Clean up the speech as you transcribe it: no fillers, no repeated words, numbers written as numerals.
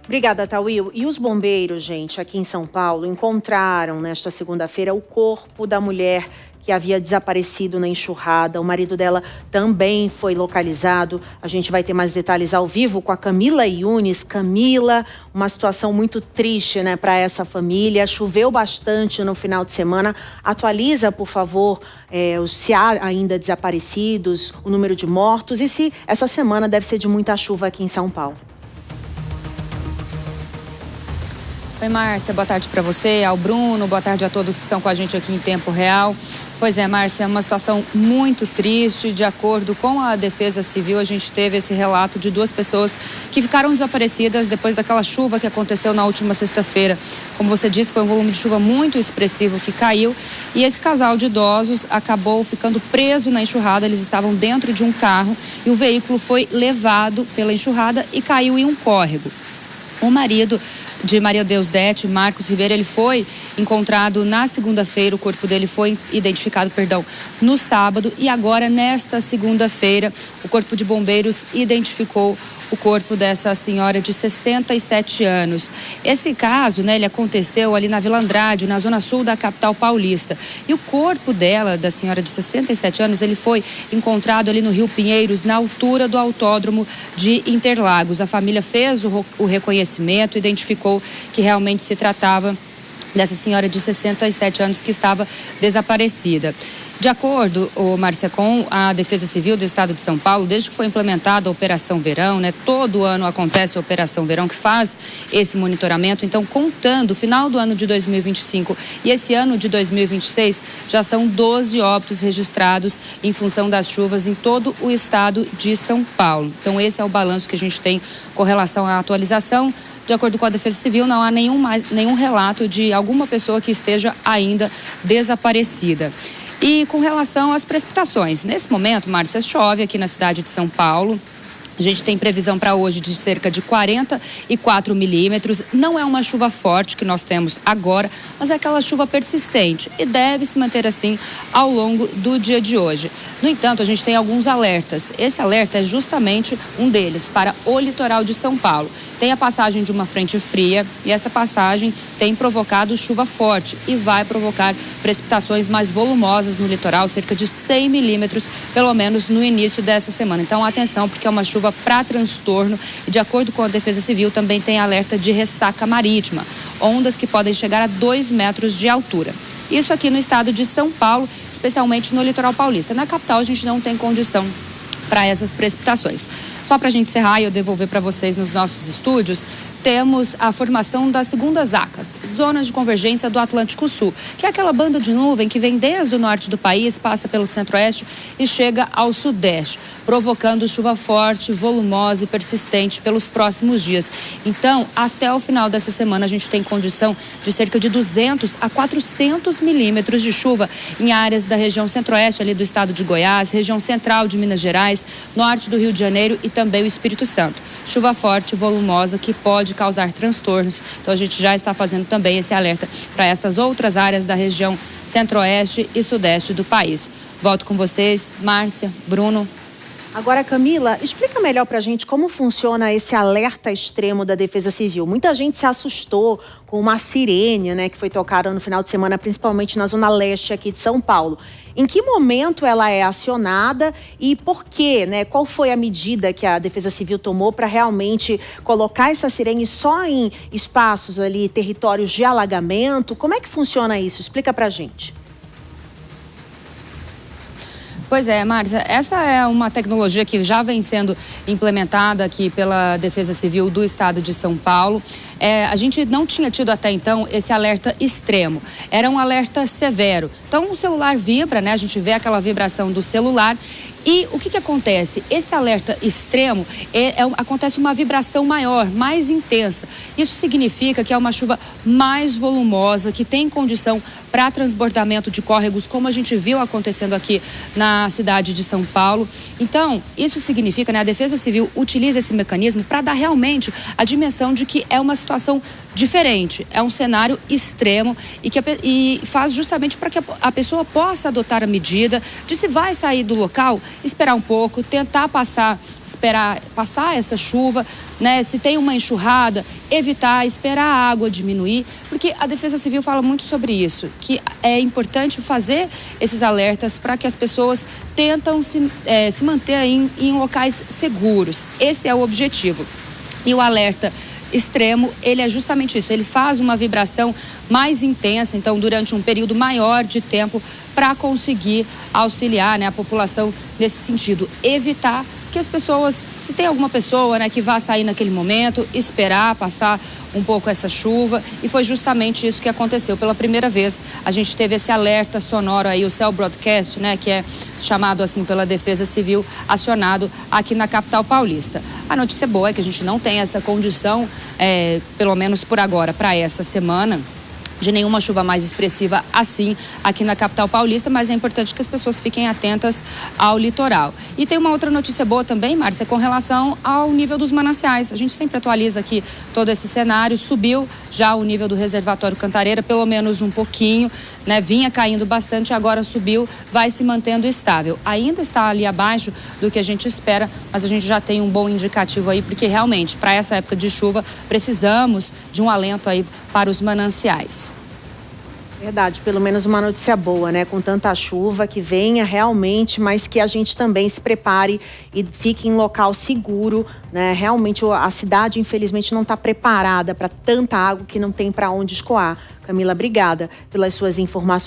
Obrigada, Tauil. E os bombeiros, gente, aqui em São Paulo, encontraram nesta segunda-feira o corpo da mulher que havia desaparecido na enxurrada. O marido dela também foi localizado. A gente vai ter mais detalhes ao vivo com a Camila Yunes. Camila, uma situação muito triste, né, para essa família. Choveu bastante no final de semana. Atualiza, por favor, se há ainda desaparecidos, o número de mortos e se essa semana deve ser de muita chuva aqui em São Paulo. Oi, Márcia, boa tarde para você, ao Bruno, boa tarde a todos que estão com a gente aqui em tempo real. Pois é, Márcia, é uma situação muito triste. De acordo com a Defesa Civil, a gente teve esse relato de 2 pessoas que ficaram desaparecidas depois daquela chuva que aconteceu na última sexta-feira. Como você disse, foi um volume de chuva muito expressivo que caiu e esse casal de idosos acabou ficando preso na enxurrada. Eles estavam dentro de um carro e o veículo foi levado pela enxurrada e caiu em um córrego. O marido de Maria Deusdete, Marcos Ribeiro, ele foi encontrado na segunda-feira, o corpo dele foi identificado, no sábado, e agora nesta segunda-feira o Corpo de Bombeiros identificou o corpo dessa senhora de 67 anos. Esse caso, ele aconteceu ali na Vila Andrade, na zona sul da capital paulista. E o corpo dela, da senhora de 67 anos, ele foi encontrado ali no Rio Pinheiros, na altura do autódromo de Interlagos. A família fez o reconhecimento, identificou que realmente se tratava dessa senhora de 67 anos que estava desaparecida. De acordo, Márcia, com a Defesa Civil do Estado de São Paulo, desde que foi implementada a Operação Verão, todo ano acontece a Operação Verão, que faz esse monitoramento. Então, contando o final do ano de 2025 e esse ano de 2026, já são 12 óbitos registrados em função das chuvas em todo o estado de São Paulo. Então, esse é o balanço que a gente tem com relação à atualização. De acordo com a Defesa Civil, não há nenhum relato de alguma pessoa que esteja ainda desaparecida. E com relação às precipitações, nesse momento, Márcia, chove aqui na cidade de São Paulo. A gente tem previsão para hoje de cerca de 44 milímetros. Não é uma chuva forte que nós temos agora, mas é aquela chuva persistente e deve se manter assim ao longo do dia de hoje. No entanto, a gente tem alguns alertas. Esse alerta é justamente um deles para o litoral de São Paulo. Tem a passagem de uma frente fria e essa passagem tem provocado chuva forte e vai provocar precipitações mais volumosas no litoral, cerca de 100 milímetros, pelo menos no início dessa semana. Então, atenção, porque é uma chuva para transtorno e, de acordo com a Defesa Civil, também tem alerta de ressaca marítima, ondas que podem chegar a 2 metros de altura. Isso aqui no estado de São Paulo, especialmente no litoral paulista. Na capital, a gente não tem condição para essas precipitações. Só para a gente encerrar e eu devolver para vocês nos nossos estúdios, temos a formação das segundas ACAS, Zonas de Convergência do Atlântico Sul, que é aquela banda de nuvem que vem desde o norte do país, passa pelo centro-oeste e chega ao sudeste, provocando chuva forte, volumosa e persistente pelos próximos dias. Então, até o final dessa semana, a gente tem condição de cerca de 200 a 400 milímetros de chuva em áreas da região centro-oeste, ali do estado de Goiás, região central de Minas Gerais, norte do Rio de Janeiro e também o Espírito Santo. Chuva forte, volumosa, que pode causar transtornos. Então a gente já está fazendo também esse alerta para essas outras áreas da região centro-oeste e sudeste do país. Volto com vocês, Márcia, Bruno. Agora, Camila, explica melhor para a gente como funciona esse alerta extremo da Defesa Civil. Muita gente se assustou com uma sirene, que foi tocada no final de semana, principalmente na zona leste aqui de São Paulo. Em que momento ela é acionada e por quê, Qual foi a medida que a Defesa Civil tomou para realmente colocar essa sirene só em espaços ali, territórios de alagamento? Como é que funciona isso? Explica para a gente. Pois é, Márcia, essa é uma tecnologia que já vem sendo implementada aqui pela Defesa Civil do Estado de São Paulo. A gente não tinha tido até então esse alerta extremo, era um alerta severo. Então o celular vibra, a gente vê aquela vibração do celular. E o que acontece? Esse alerta extremo, acontece uma vibração maior, mais intensa. Isso significa que é uma chuva mais volumosa, que tem condição para transbordamento de córregos, como a gente viu acontecendo aqui na cidade de São Paulo. Então, isso significa, a Defesa Civil utiliza esse mecanismo para dar realmente a dimensão de que é uma situação diferente, é um cenário extremo e faz justamente para que a pessoa possa adotar a medida de se vai sair do local esperar um pouco, tentar esperar passar essa chuva, né? Se tem uma enxurrada, evitar, esperar a água diminuir, porque a Defesa Civil fala muito sobre isso, que é importante fazer esses alertas para que as pessoas tentam se manter em locais seguros. Esse é o objetivo. E o alerta extremo, ele é justamente isso, ele faz uma vibração mais intensa, então durante um período maior de tempo, para conseguir auxiliar, né, a população nesse sentido, evitar que as pessoas, se tem alguma pessoa, né, que vá sair naquele momento, esperar passar um pouco essa chuva, e foi justamente isso que aconteceu. Pela primeira vez, a gente teve esse alerta sonoro aí, o Cell Broadcast, né, que é chamado assim pela Defesa Civil, acionado aqui na capital paulista. A notícia boa é que a gente não tem essa condição, pelo menos por agora, para essa semana, de nenhuma chuva mais expressiva assim aqui na capital paulista, mas é importante que as pessoas fiquem atentas ao litoral. E tem uma outra notícia boa também, Márcia, com relação ao nível dos mananciais. A gente sempre atualiza aqui todo esse cenário, subiu já o nível do reservatório Cantareira, pelo menos um pouquinho, né? Vinha caindo bastante, agora subiu, vai se mantendo estável. Ainda está ali abaixo do que a gente espera, mas a gente já tem um bom indicativo aí, porque realmente, para essa época de chuva, precisamos de um alento aí para os mananciais. Verdade, pelo menos uma notícia boa, né? Com tanta chuva, que venha realmente, mas que a gente também se prepare e fique em local seguro, né? Realmente a cidade, infelizmente, não está preparada para tanta água que não tem para onde escoar. Camila, obrigada pelas suas informações.